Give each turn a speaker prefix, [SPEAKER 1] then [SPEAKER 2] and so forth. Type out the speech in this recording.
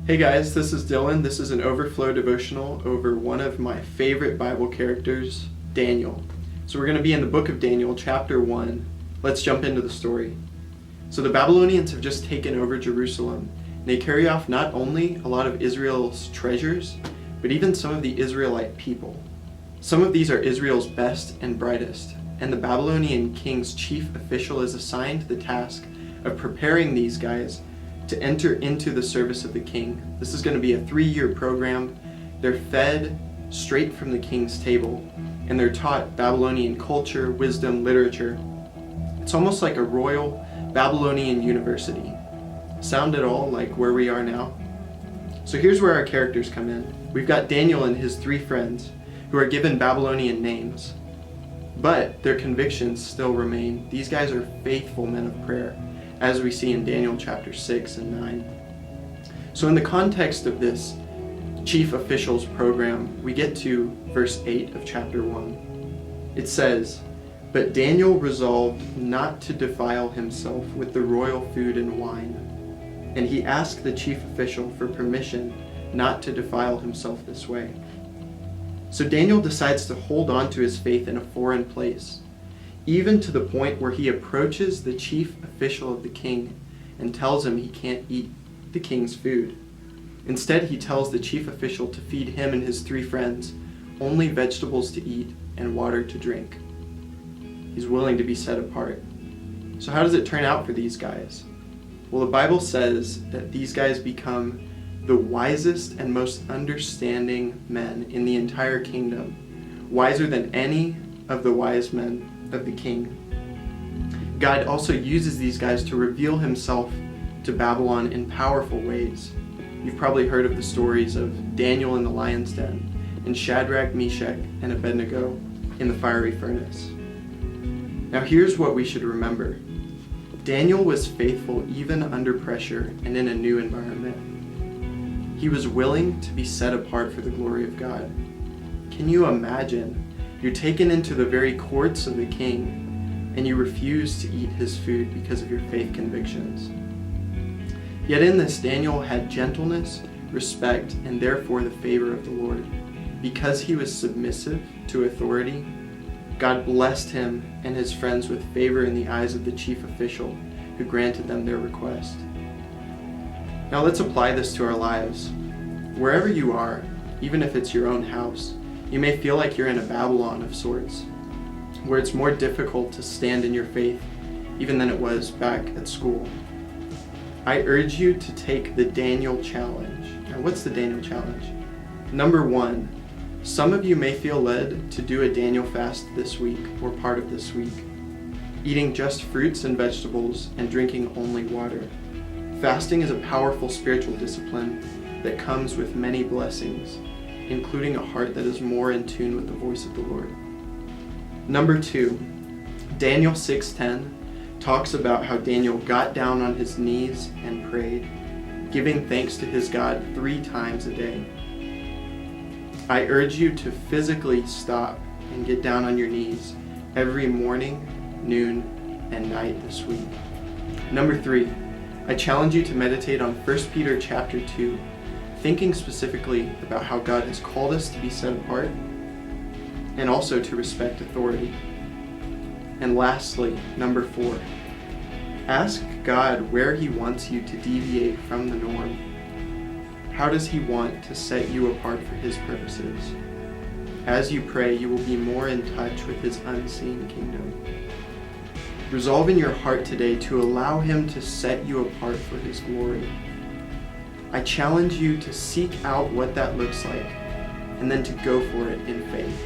[SPEAKER 1] Hey guys, this is Dillon. This is an Overflow devotional over one of my favorite Bible characters, Daniel. So we're going to be in the book of Daniel, chapter 1. Let's jump into the story. So the Babylonians have just taken over Jerusalem. They carry off not only a lot of Israel's treasures, but even some of the Israelite people. Some of these are Israel's best and brightest, and the Babylonian king's chief official is assigned the task of preparing these guys to enter into the service of the king. This is going to be a 3-year program. They're fed straight from the king's table, and they're taught Babylonian culture, wisdom, literature. It's almost like a royal Babylonian university. Sound at all like where we are now? So here's where our characters come in. We've got Daniel and his 3 friends who are given Babylonian names, but their convictions still remain. These guys are faithful men of prayer, as we see in Daniel chapter 6 and 9. So in the context of this chief officials program, we get to verse 8 of chapter 1. It says, "But Daniel resolved not to defile himself with the royal food and wine, and he asked the chief official for permission not to defile himself this way." So Daniel decides to hold on to his faith in a foreign place, even to the point where he approaches the chief official of the king and tells him he can't eat the king's food. Instead, he tells the chief official to feed him and his 3 friends only vegetables to eat and water to drink. He's willing to be set apart. So how does it turn out for these guys? Well, the Bible says that these guys become the wisest and most understanding men in the entire kingdom, wiser than any of the wise men of the king. God also uses these guys to reveal himself to Babylon in powerful ways. You've probably heard of the stories of Daniel in the lion's den and Shadrach, Meshach, and Abednego in the fiery furnace. Now here's what we should remember. Daniel was faithful even under pressure and in a new environment. He was willing to be set apart for the glory of God. Can you imagine? You're taken into the very courts of the king, and you refuse to eat his food because of your faith convictions. Yet in this, Daniel had gentleness, respect, and therefore the favor of the Lord. Because he was submissive to authority, God blessed him and his friends with favor in the eyes of the chief official, who granted them their request. Now let's apply this to our lives. Wherever you are, even if it's your own house, you may feel like you're in a Babylon of sorts, where it's more difficult to stand in your faith even than it was back at school. I urge you to take the Daniel challenge. Now, what's the Daniel challenge? Number 1, some of you may feel led to do a Daniel fast this week or part of this week, eating just fruits and vegetables and drinking only water. Fasting is a powerful spiritual discipline that comes with many blessings, including a heart that is more in tune with the voice of the Lord. Number 2, Daniel 6:10 talks about how Daniel got down on his knees and prayed, giving thanks to his God 3 times a day. I urge you to physically stop and get down on your knees every morning, noon, and night this week. Number 3, I challenge you to meditate on 1 Peter chapter 2, thinking specifically about how God has called us to be set apart and also to respect authority. And lastly, number 4, ask God where he wants you to deviate from the norm. How does he want to set you apart for his purposes? As you pray, you will be more in touch with his unseen kingdom. Resolve in your heart today to allow him to set you apart for his glory. I challenge you to seek out what that looks like and then to go for it in faith.